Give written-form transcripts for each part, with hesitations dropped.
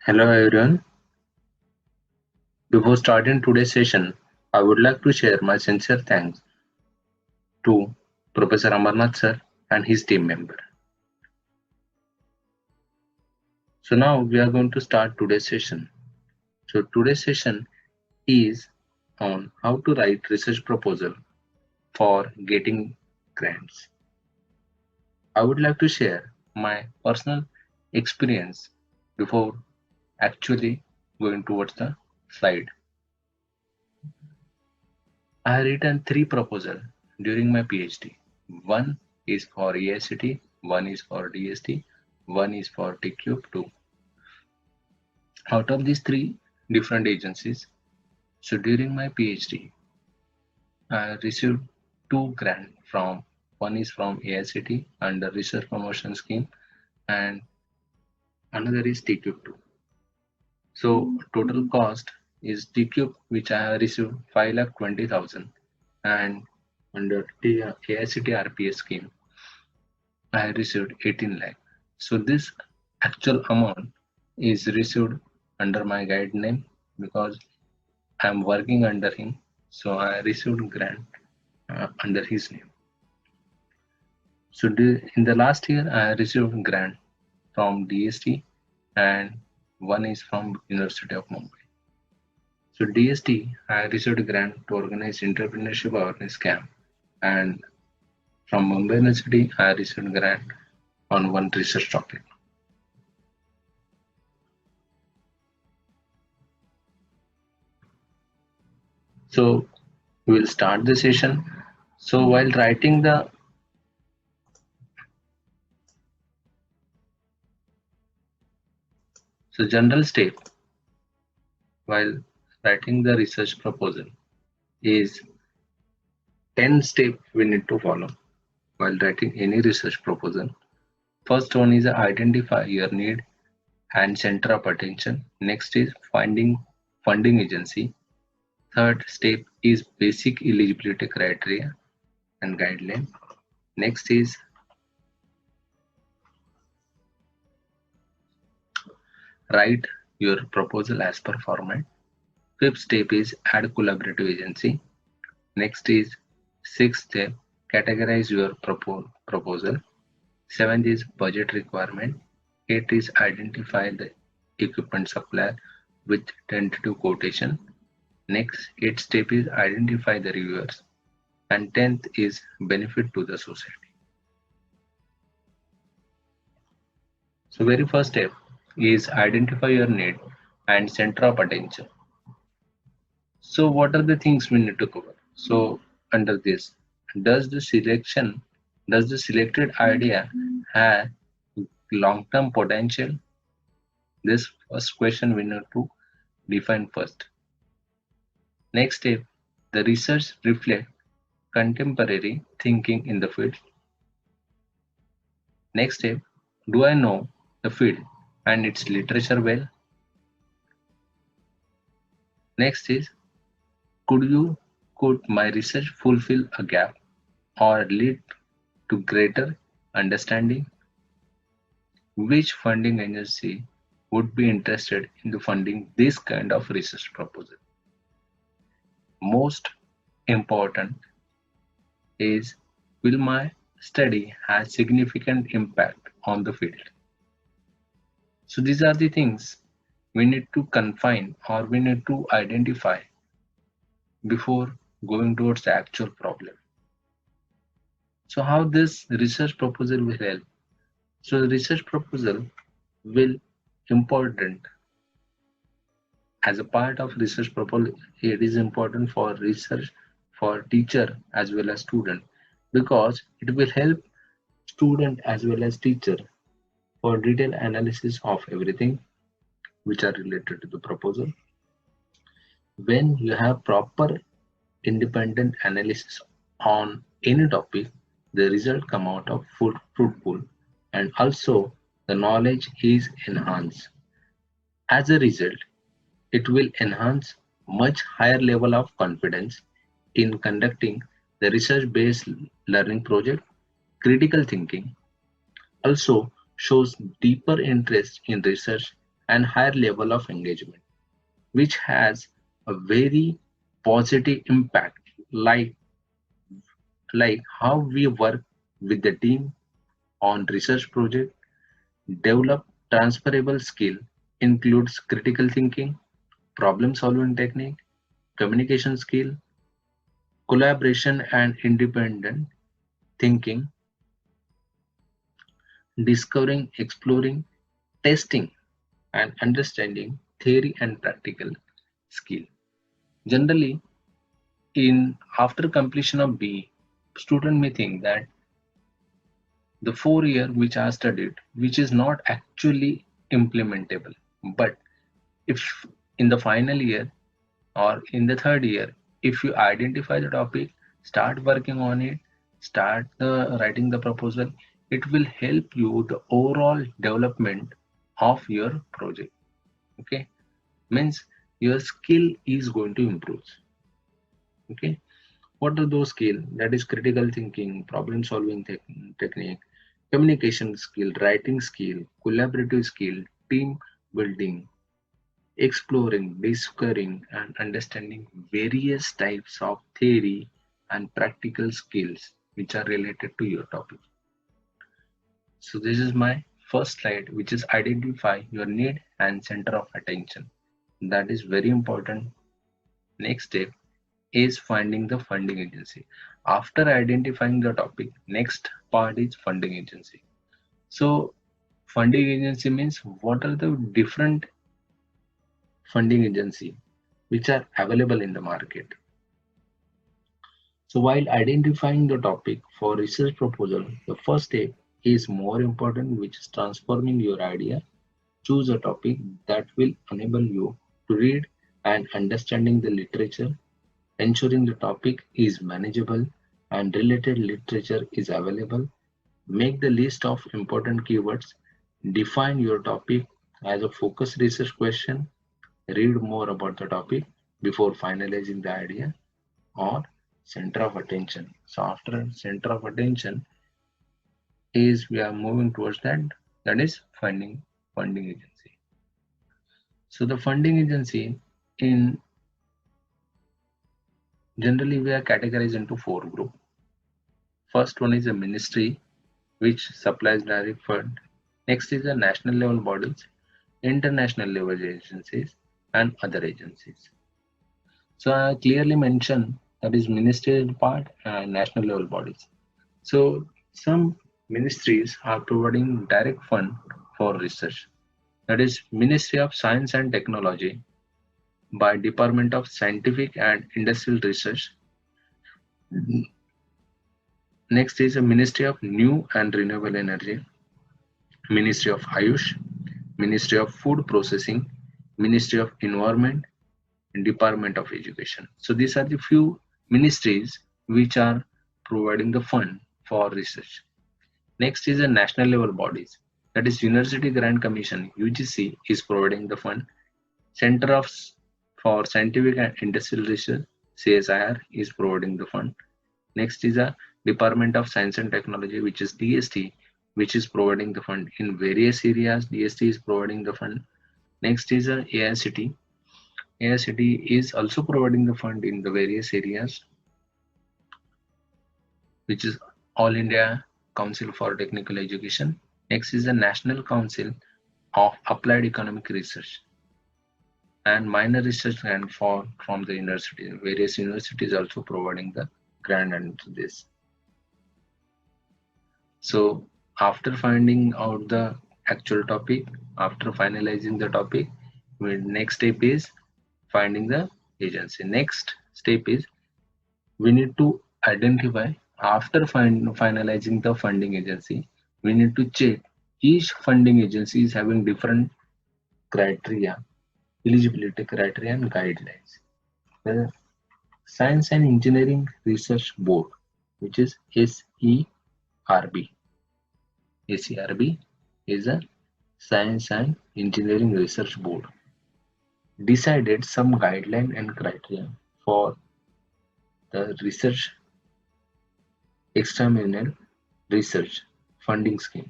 Hello everyone. Before starting today's session, I would like to share my sincere thanks to Professor Amarnath sir and his team member. So now we are going to start today's session. So today's session is on how to write research proposal for getting grants. I would like to share my personal experience before actually going towards the slide. I have written three proposals during my PhD. One is for AICT, one is for DST, one is for TCube 2. Out of these three different agencies, so during my PhD, I received two grants from one is from AICT under Research Promotion Scheme and another is TCube 2. So total cost is TCube which I have received 5,20,000 and under AICT RPS scheme I received 18 lakh. So this actual amount is received under my guide name because I am working under him. So I received grant under his name. So in the last year I received grant from DST and one is from University of Mumbai. So DST I received a grant to organize entrepreneurship awareness camp and from Mumbai University I received grant on one research topic. So we'll start the session. So while writing the general step while writing the research proposal is 10 steps we need to follow while writing any research proposal. First one is identify your need and center of attention. Next is finding funding agency. Third step is basic eligibility criteria and guideline. Next is write your proposal as per format. Fifth step is add collaborative agency. Next is sixth step, categorize your proposal. Seventh is budget requirement. Eighth is identify the equipment supplier with tentative quotation. Next, eighth step is identify the reviewers. And 10th is benefit to the society. So very first step is identify your need and center of attention. So what are the things we need to cover? So under this, does the selected idea have long-term potential? This first question we need to define first. Next step, the research reflect contemporary thinking in the field. Next step, do I know the field and its literature well? Next is, could my research fulfill a gap or lead to greater understanding? Which funding agency would be interested in funding this kind of research proposal? Most important is, will my study have significant impact on the field? So these are the things we need to confine or we need to identify before going towards the actual problem. So how this research proposal will help? So the research proposal will important as a part of research proposal. It is important for research for teacher as well as student because it will help student as well as teacher for detailed analysis of everything which are related to the proposal. When you have proper independent analysis on any topic, the result come out of fruitful and also the knowledge is enhanced. As a result, it will enhance much higher level of confidence in conducting the research-based learning project. Critical thinking also shows deeper interest in research and higher level of engagement, which has a very positive impact, like how we work with the team on research project, develop transferable skill, includes critical thinking, problem solving technique, communication skill, collaboration and independent thinking, discovering, exploring, testing, and understanding theory and practical skill. Generally, in after completion of B, student may think that the 4 year which I studied, which is not actually implementable. But if in the final year or in the third year, if you identify the topic, start working on it, start writing the proposal, it will help you the overall development of your project. Okay, means your skill is going to improve. Okay, what are those skills? That is critical thinking, problem solving technique, communication skill, writing skill, collaborative skill, team building, exploring, discovering, and understanding various types of theory and practical skills which are related to your topic. So this is my first slide, which is identify your need and center of attention. That is very important. Next step is finding the funding agency. After identifying the topic, next part is funding agency. So funding agency means what are the different funding agency which are available in the market. So while identifying the topic for research proposal, the first step is more important, which is transforming your idea. Choose a topic that will enable you to read and understanding the literature, ensuring the topic is manageable and related literature is available. Make the list of important keywords. Define your topic as a focus research question. Read more about the topic before finalizing the idea, or center of attention. So after center of attention is we are moving towards that is finding funding agency. So the funding agency in generally we are categorized into four groups. First one is a ministry which supplies direct fund. Next is the national level bodies, international level agencies, and other agencies. So I clearly mentioned that is ministerial part and national level bodies. So some ministries are providing direct fund for research. That is Ministry of Science and Technology by Department of Scientific and Industrial Research. Next is the Ministry of New and Renewable Energy, Ministry of Ayush, Ministry of Food Processing, Ministry of Environment, and Department of Education. So these are the few ministries which are providing the fund for research. Next is the national level bodies. That is University Grant Commission, UGC, is providing the fund. Center of for Scientific and Industrial Research, CSIR, is providing the fund. Next is a Department of Science and Technology, which is DST, which is providing the fund in various areas. DST is providing the fund. Next is a AICT. AICT is also providing the fund in the various areas, which is All India Council for Technical Education. Next is the National Council of Applied Economic Research and minor research grant from the university. Various universities also providing the grant under this. So after finding out the actual topic, after finalizing the topic, next step is finding the agency. Next step is we need to identify, after finalizing the funding agency, we need to check each funding agency is having different criteria, eligibility criteria and guidelines. The Science and Engineering Research Board, which is SERB. SERB is a Science and Engineering Research Board. Decided some guideline and criteria for the research external research funding scheme.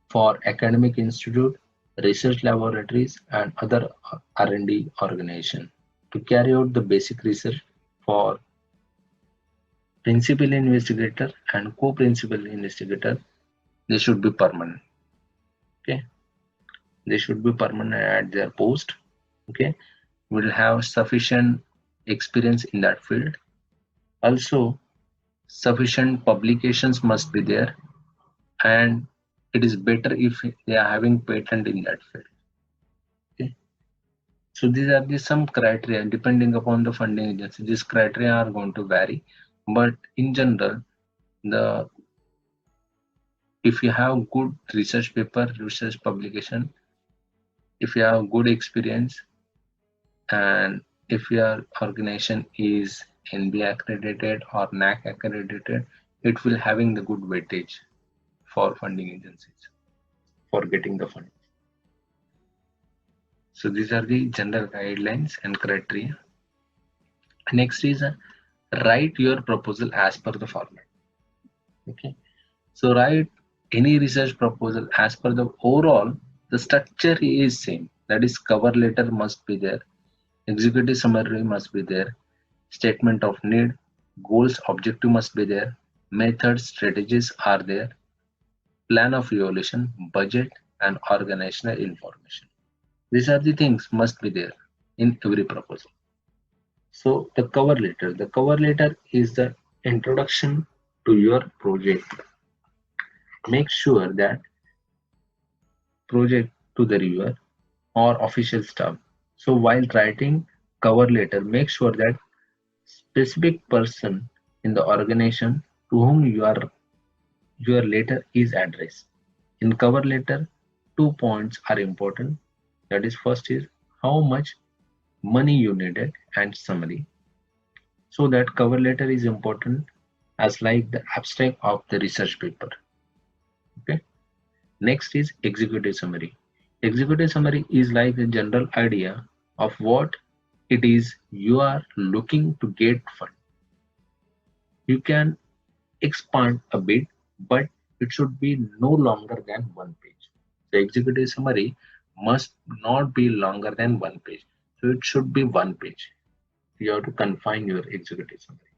for academic institute, research laboratories, and other R&D organization to carry out the basic research for principal investigator and co-principal investigator. They should be permanent. Okay, they should be permanent at their post. Okay, will have sufficient experience in that field. Also, sufficient publications must be there, and it is better if they are having patent in that field. Okay. So these are the some criteria depending upon the funding agency. These criteria are going to vary, but in general, the if you have good research paper, research publication, if you have good experience, and if your organization is NBA accredited or NAC accredited, it will having the good weightage for funding agencies for getting the fund. So these are the general guidelines and criteria. Next is write your proposal as per the format. Okay, so write any research proposal as per the overall. The structure is same. That is, cover letter must be there, executive summary must be there, statement of need, goals, objective must be there, methods, strategies are there, plan of evaluation, budget, and organizational information. These are the things must be there in every proposal. So the cover letter is the introduction to your project. Make sure that project to the reviewer or official staff. So while writing cover letter, make sure that specific person in the organization to whom your letter is addressed. In cover letter, 2 points are important. That is, first is how much money you needed and summary. So that cover letter is important as like the abstract of the research paper. Okay. Next is executive summary. Executive summary is like a general idea of what it is you are looking to get fund. You can expand a bit, but it should be no longer than 1 page. The executive summary must not be longer than 1 page. So it should be 1 page. You have to confine your executive summary.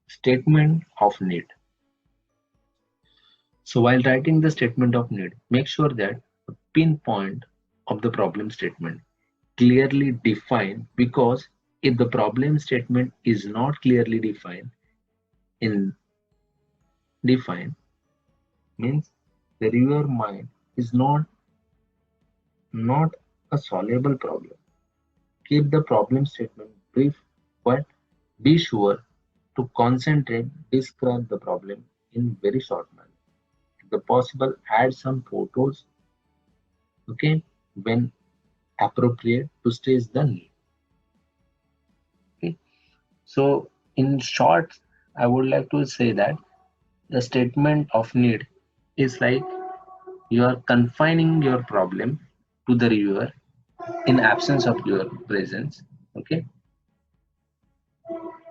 Statement of need. So while writing the statement of need, make sure that the pinpoint of the problem statement clearly defined, because if the problem statement is not clearly defined means the reviewer mind is not a solvable problem. Keep the problem statement brief, but be sure to concentrate, describe the problem in very short manner. If the possible, add some photos, okay, when appropriate to stage the need. Okay. So in short, I would like to say that the statement of need is like you are confining your problem to the reviewer in absence of your presence. Okay,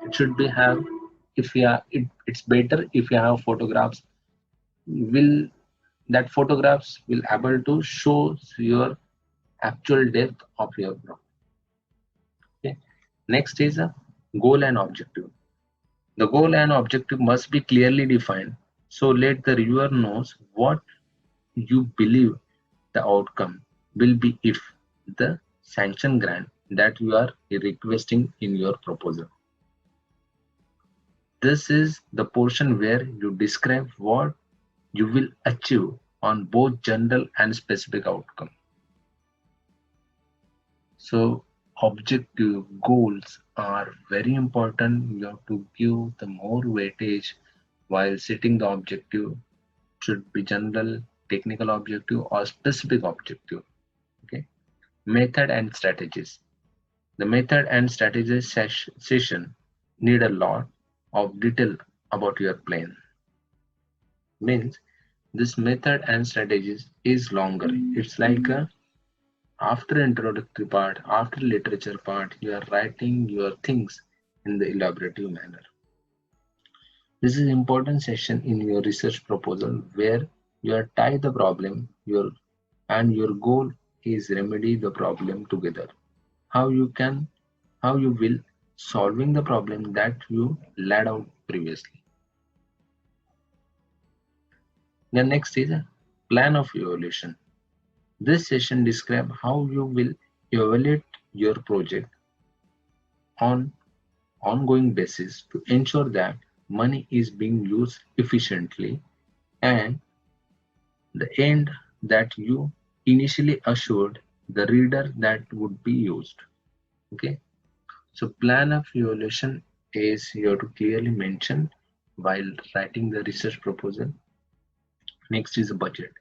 it should be have, if you are it's better if you have photographs, will that photographs will able to show your actual depth of your problem. Okay. Next is a goal and objective. The goal and objective must be clearly defined, so let the reviewer knows what you believe the outcome will be if the sanction grant that you are requesting in your proposal. This is the portion where you describe what you will achieve on both general and specific outcome. So objective goals are very important. You have to give the more weightage while setting the objective. Should be general, technical objective or specific objective. Okay. Method and strategies. The method and strategies session need a lot of detail about your plan. Means this method and strategies is longer. It's like after introductory part, after literature part, you are writing your things in the elaborative manner. This is important session in your research proposal where You are tie the problem, your goal is remedy the problem together. How you can, how you will solving the problem that you laid out previously. The next is a plan of evaluation. This session describes how you will evaluate your project on ongoing basis to ensure that money is being used efficiently and the end that you initially assured the reader that would be used. Okay, so plan of evaluation is you have to clearly mention while writing the research proposal. Next is a budget.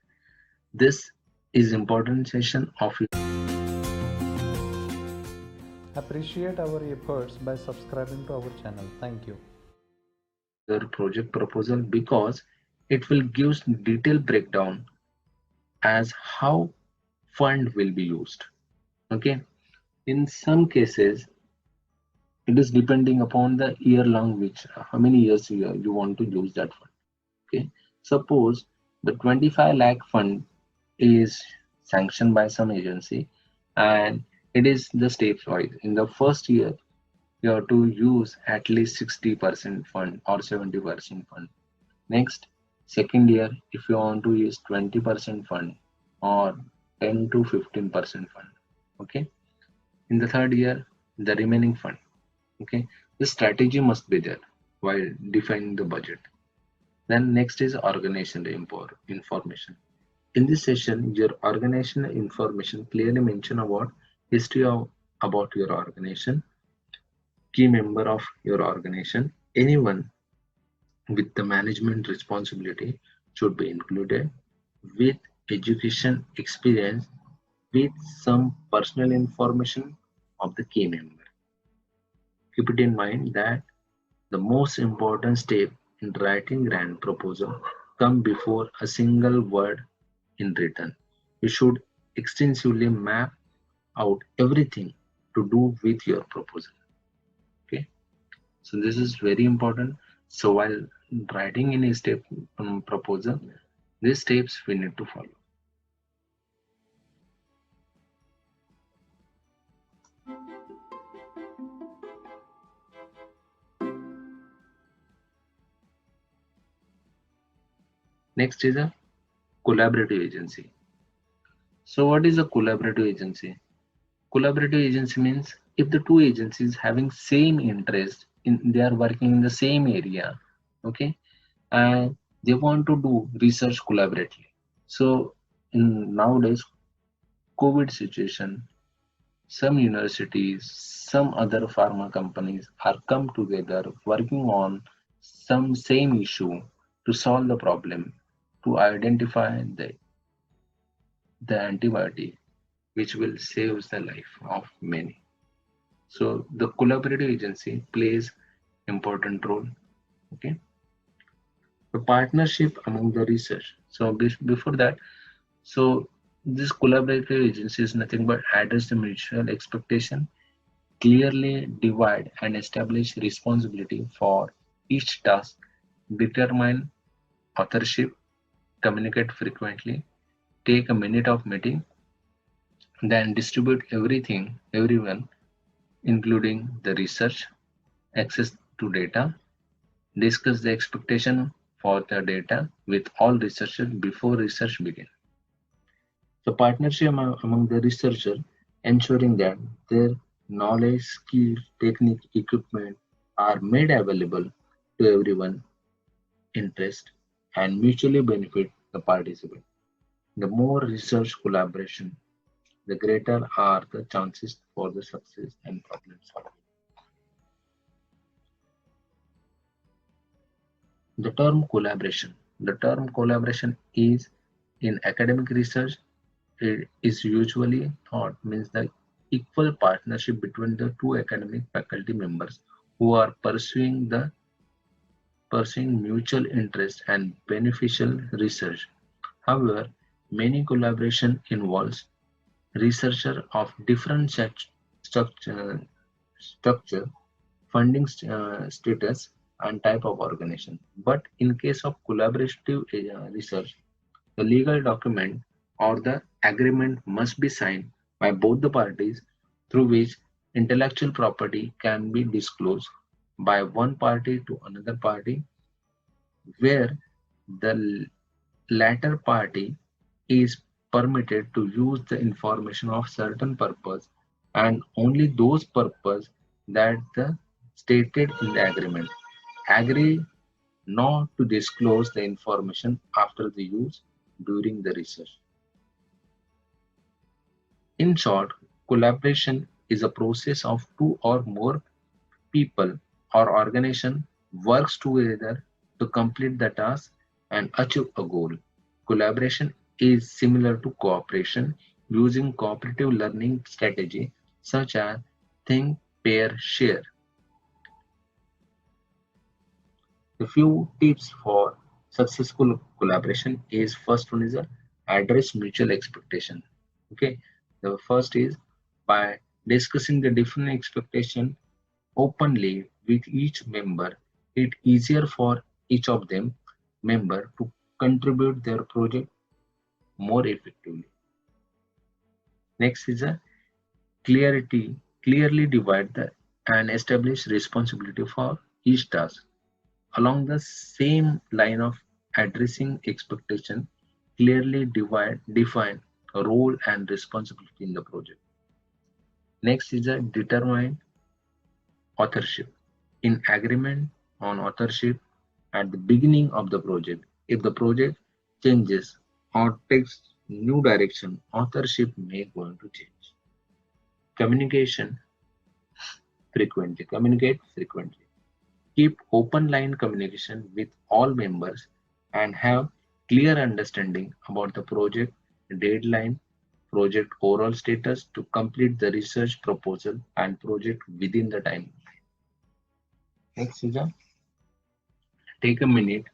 This is important session of Appreciate our efforts by subscribing to our channel. Thank you. your project proposal because it will give detailed breakdown as how fund will be used. Okay, in some cases it is depending upon the year long which how many years you want to use that fund. Okay, suppose the 25 lakh fund is sanctioned by some agency and it is the stepwise. In the first year you have to use at least 60% fund or 70% fund. Next, second year, if you want to use 20% fund or 10 to 15% fund. Okay. In the third year, the remaining fund. Okay. The strategy must be there while defining the budget. Then next is organizational information. In this session, your organizational information clearly mention about history of about your organization, key member of your organization, anyone with the management responsibility should be included with education experience with some personal information of the key member. Keep it in mind that the most important step in writing grant proposal come before a single word in written. You should extensively map out everything to do with your proposal. Okay, so this is very important. So while writing any step proposal, these steps we need to follow. Next is a collaborative agency. So what is a collaborative agency? Collaborative agency means if the two agencies having same interest in they are working in the same area, okay, and they want to do research collaboratively. So in nowadays COVID situation, some universities, some other pharma companies are come together working on some same issue to solve the problem, to identify the antibiotic which will save the life of many. So the collaborative agency plays important role. Okay, the partnership among the research. So before that, so this collaborative agency is nothing but address the mutual expectation, clearly divide and establish responsibility for each task, determine authorship, communicate frequently, take a minute of meeting, then distribute everyone, including the research, access to data, discuss the expectation for the data with all researchers before research begins. The partnership among the researchers ensuring that their knowledge, skill, technique, equipment are made available to everyone interest and mutually benefit the participant. The more research collaboration, the greater are the chances for the success and problem solving. The term collaboration. The term collaboration is in academic research it is usually thought means the equal partnership between the two academic faculty members who are pursuing mutual interest and beneficial research. However, many collaboration involves researcher of different structure, funding status, and type of organization. But in case of collaborative research, The legal document or the agreement must be signed by both the parties through which intellectual property can be disclosed by one party to another party, where the latter party is permitted to use the information of certain purpose and only those purpose that the stated in the agreement. Agree not to disclose the information after the use during the research. In short, collaboration is a process of two or more people or organization works together to complete the task and achieve a goal. Collaboration is similar to cooperation using cooperative learning strategy such as think, pair, share. A few tips for successful collaboration is first one is address mutual expectation. Okay, the first is by discussing the different expectation openly with each member, it easier for each of them member to contribute their project more effectively. Next is a clarity, clearly divide the and establish responsibility for each task. Along the same line of addressing expectation, clearly define a role and responsibility in the project. Next is a determine authorship. In agreement on authorship at the beginning of the project, if the project changes or takes new direction, authorship may going to change. Communication frequently. Communicate frequently. Keep open line communication with all members and have clear understanding about the project deadline, project overall status to complete the research proposal and project within the time. Next is a take a minute,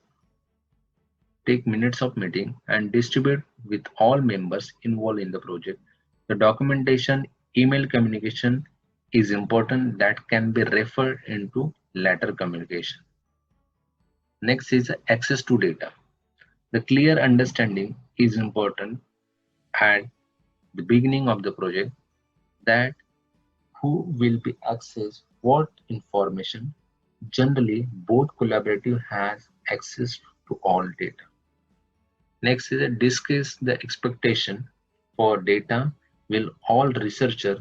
take minutes of meeting and distribute with all members involved in the project. The documentation, email communication is important that can be referred into later communication. Next is access to data. The clear understanding is important at the beginning of the project that who will be access what information. Generally, both collaborative has access to all data. Next is a discuss the expectation for data will all researcher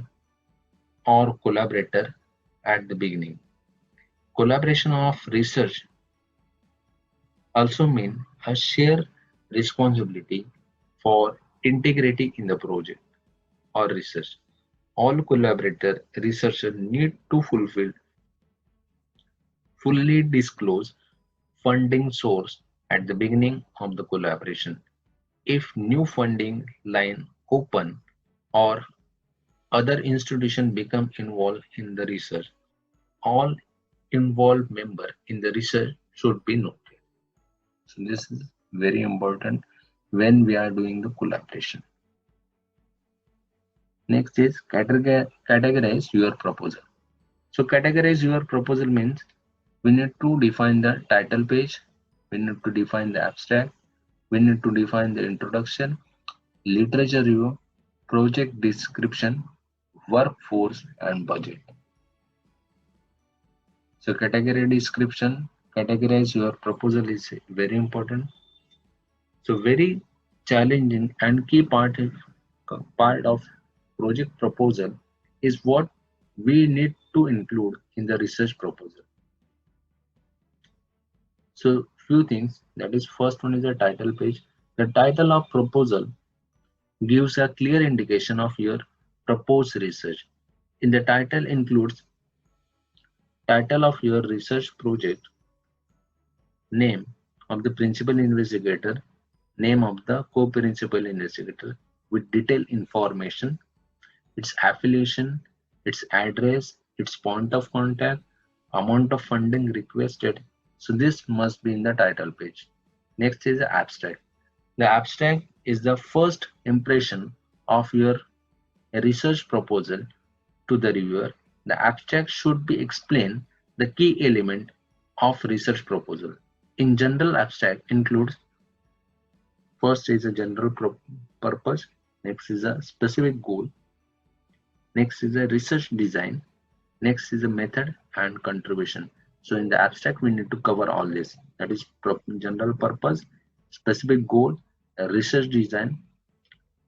or collaborator at the beginning. Collaboration of research also mean a shared responsibility for integrity in the project or research. All collaborator researchers need to fully disclose funding source at the beginning of the collaboration. If new funding line open or other institution become involved in the research, all involved member in the research should be noted. So this is very important when we are doing the collaboration. Next is categorize your proposal. So categorize your proposal means we need to define the title page, we need to define the abstract, we need to define the introduction, literature review, project description, workforce and budget. So category description, categorize your proposal is very important. So very challenging and key part of project proposal is what we need to include in the research proposal. So few things, that is first one is the title page. The title of proposal gives a clear indication of your proposed research. In the title includes title of your research project, name of the principal investigator, name of the co-principal investigator with detailed information, its affiliation, its address, its point of contact, amount of funding requested. So this must be in the title page. Next is the abstract. The abstract is the first impression of your research proposal to the reviewer. The abstract should be explain the key element of research proposal. In general, abstract includes First is a general purpose, next is a specific goal, next is a research design, next is a method and contribution. So in the abstract, we need to cover all this. That is general purpose, specific goal, research design,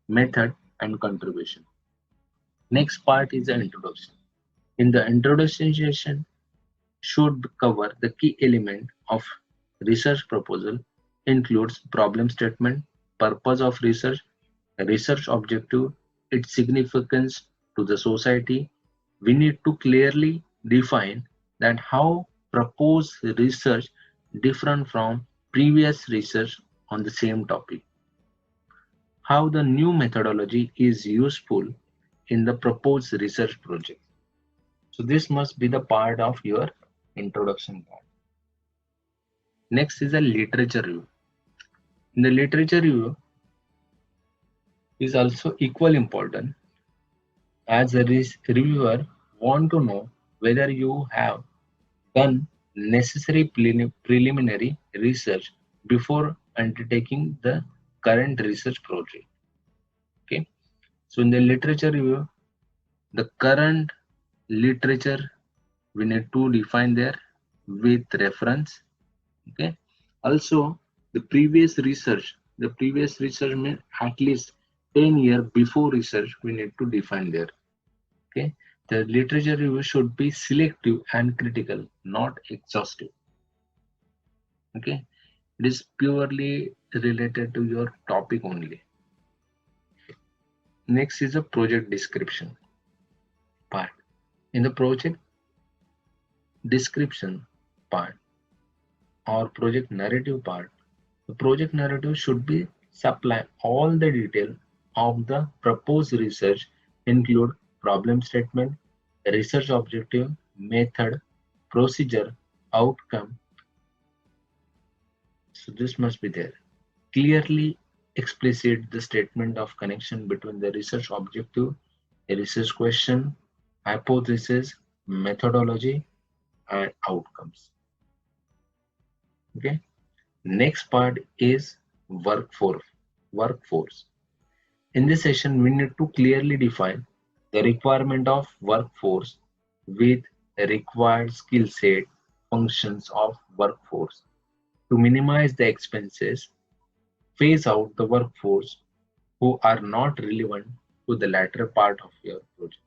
method and contribution. Next part is the introduction. In the introduction session should cover the key element of research proposal, includes problem statement, purpose of research objective, its significance to the society. We need to clearly define that how proposed research different from previous research on the same topic, how the new methodology is useful in the proposed research project. So this must be the part of your introduction part. Next is a literature review. In the literature review is also equally important, as a reviewer want to know whether you have done necessary preliminary research before undertaking the current research project. Okay, so in the literature review, the current literature we need to define there with reference. Okay, also the previous research means at least 10 years before research we need to define there. Okay, the literature review should be selective and critical, not exhaustive. Okay, it is purely related to your topic only. Next is a project description part. In the project description part or project narrative part, the project narrative should be supply all the detail of the proposed research, include problem statement, research objective, method, procedure, outcome. So this must be there. Clearly explicit the statement of connection between the research objective, a research question, hypothesis, methodology, and outcomes. Okay. Next part is workforce. In this session, we need to clearly define the requirement of workforce with a required skill set, functions of workforce. To minimize the expenses, phase out the workforce who are not relevant to the latter part of your project.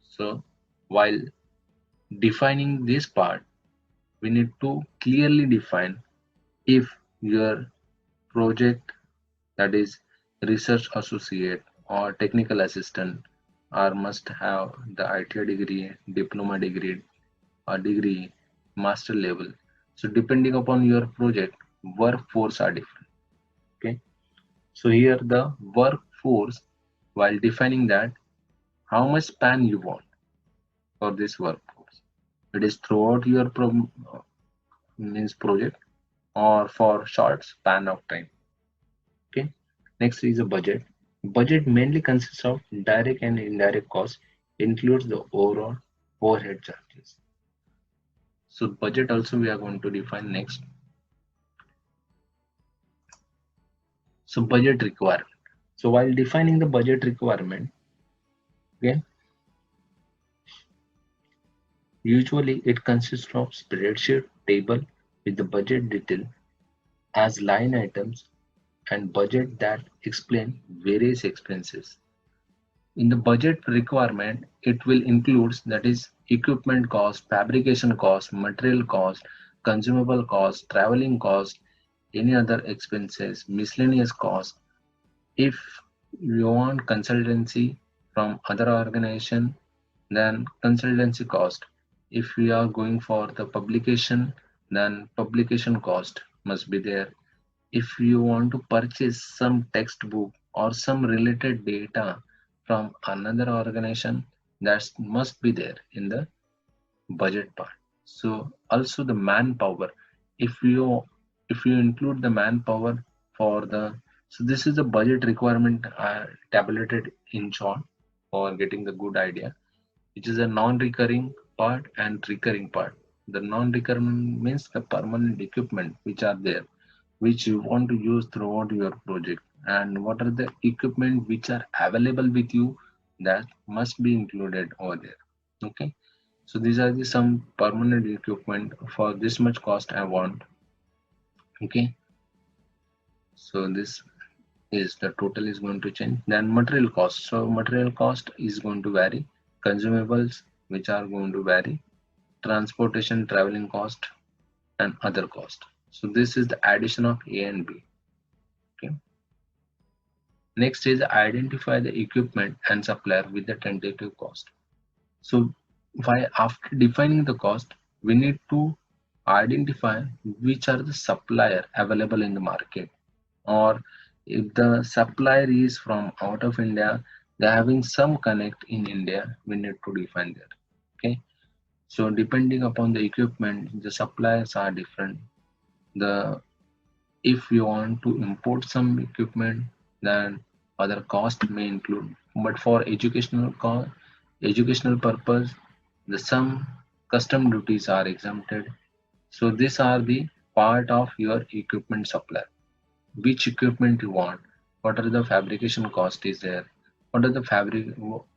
So while defining this part, we need to clearly define if your project, that is research associate or technical assistant, or must have the ITI degree, diploma degree, or degree, master level. So depending upon your project, workforce are different. Okay, so here the workforce, while defining that, how much span you want for this workforce. It is throughout your project or for short span of time. Okay. Next is a budget. Budget mainly consists of direct and indirect costs, includes the overall overhead charges. So budget also we are going to define next. So budget requirement. So while defining the budget requirement, okay, usually it consists of spreadsheet table with the budget detail as line items and budget that explain various expenses. In the budget requirement, it will include, that is, equipment cost, fabrication cost, material cost, consumable cost, traveling cost, any other expenses, miscellaneous cost. If you want consultancy from other organization, then consultancy cost. If we are going for the publication, then publication cost must be there. If you want to purchase some textbook or some related data from another organization, that must be there in the budget part. So also the manpower, if you include the manpower for the, so this is the budget requirement tabulated in short for getting the good idea, which is a non-recurring part and recurring part. The non-recurring means the permanent equipment which are there. which you want to use throughout your project, and what are the equipment which are available with you, that must be included over there. Okay, so these are the some permanent equipment for this much cost I want. Okay, so this is the total is going to change. Then material cost, so material cost is going to vary, consumables which are going to vary, transportation, traveling cost, and other cost. So this is the addition of A and B. Okay, next is identify the equipment and supplier with the tentative cost. So why, after defining the cost, we need to identify which are the supplier available in the market, or if the supplier is from out of India, they're having some connect in India, we need to define that. Okay, so depending upon the equipment, the suppliers are different. The If you want to import some equipment, then other cost may include. But for educational purpose, the some custom duties are exempted. So these are the part of your equipment supply. Which equipment you want? What are the fabrication cost is there? What are the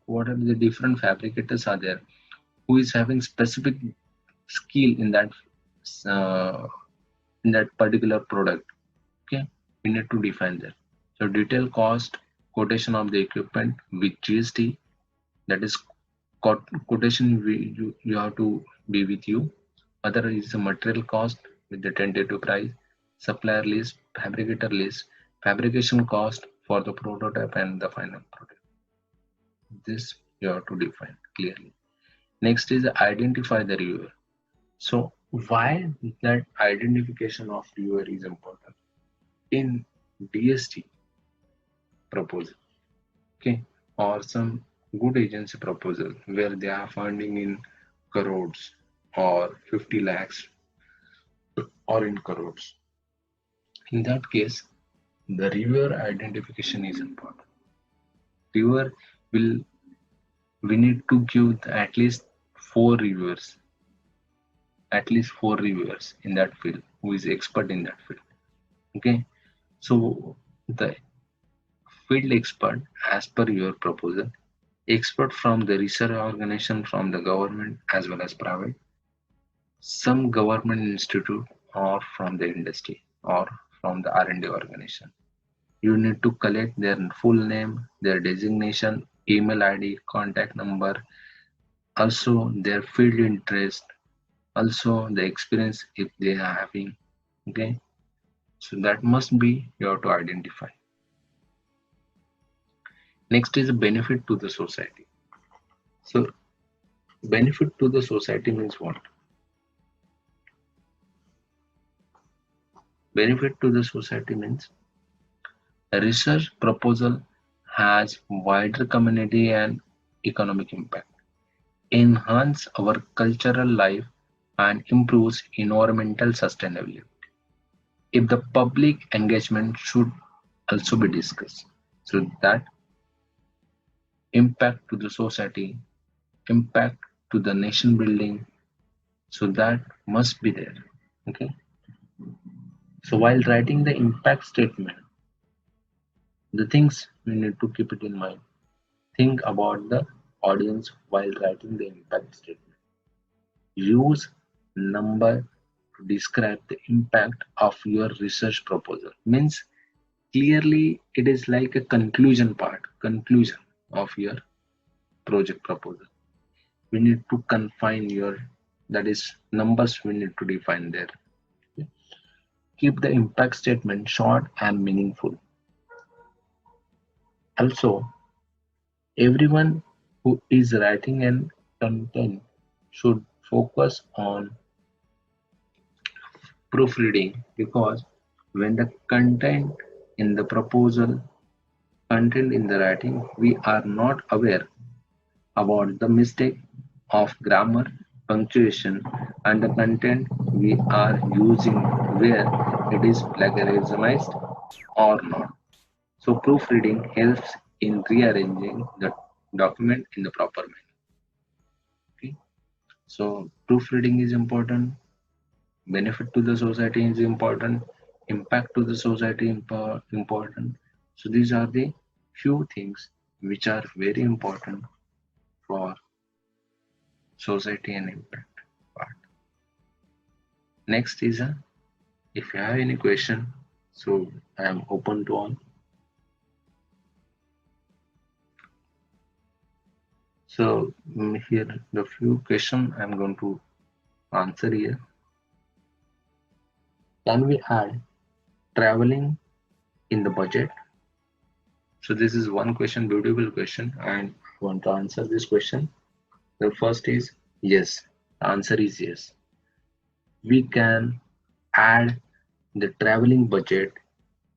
What are the different fabricators are there? Who is having specific skill uh, in that particular product? Okay, we need to define that. So detailed cost quotation of the equipment with GST, that is quotation you have to be with you. Other is the material cost with the tentative price, supplier list, fabricator list, fabrication cost for the prototype and the final product. This you have to define clearly. Next is identify the reviewer. So why that identification of reviewer is important in DST proposal, okay, or some good agency proposal where they are funding in crores or 50 lakhs or in crores. In that case, the reviewer identification is important. Reviewer will We need to give at least four reviewers in that field who is expert in that field. Okay, so the field expert, as per your proposal, expert from the research organization from the government as well as private, some government institute, or from the industry, or from the R&D organization. You need to collect their full name, their designation, email ID, contact number, also their field interest, also the experience if they are having. Okay, so that must be you have to identify. Next is benefit to the society. So benefit to the society means what? Benefit to the society means a research proposal has wider community and economic impact, enhance our cultural life, and improves environmental sustainability. If the public engagement should also be discussed, so that impact to the society, impact to the nation building, so that must be there. Okay, so while writing the impact statement, the things we need to keep it in mind. Think about the audience while writing the impact statement. Use number to describe the impact of your research proposal. Means clearly it is like a conclusion of your project proposal. We need to confine your, that is numbers we need to define there. Okay. Keep the impact statement short and meaningful. Also, everyone who is writing an content should focus on proofreading, because when the in the proposal content in the writing, we are not aware about the mistake of grammar, punctuation, and the content we are using, where it is plagiarized or not. So proofreading helps in rearranging the document in the proper manner. Okay? So proofreading is important. Benefit to the society is important. impact to the society important. So these are the few things which are very important for society and impact part. Next is if you have any question, so I am open to all. So here the few question I'm going to answer here. Can we add traveling in the budget? So this is one question, beautiful question, and I want to answer this question. The first is yes. The answer is yes. We can add the traveling budget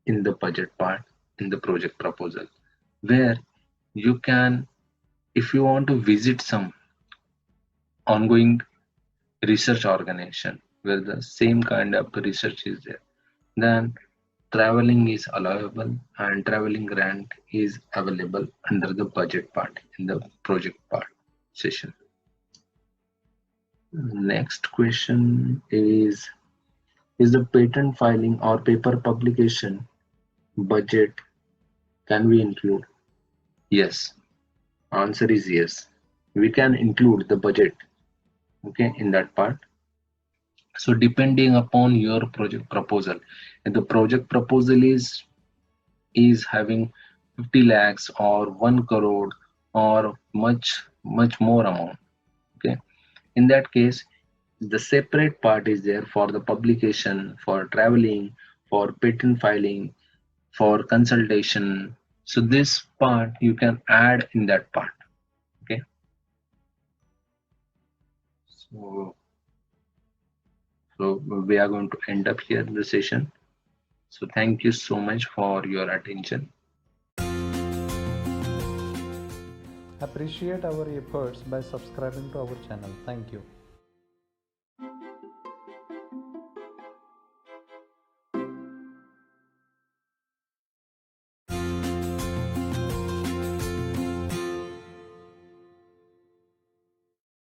in the budget part in the project proposal, where you can, if you want to visit some ongoing research organization where the same kind of research is there, then traveling is allowable and traveling grant is available under the budget part in the project part session. Next question is the patent filing or paper publication budget can we include? Yes. Answer is yes. We can include the budget, okay, in that part. So depending upon your project proposal, if the project proposal is having 50 lakhs or 1 crore or much more amount, okay, in that case the separate part is there for the publication, for traveling, for patent filing, for consultation. So this part you can add in that part, okay. So we are going to end up here the session. So thank you so much for your attention. Appreciate our efforts by subscribing to our channel. Thank you.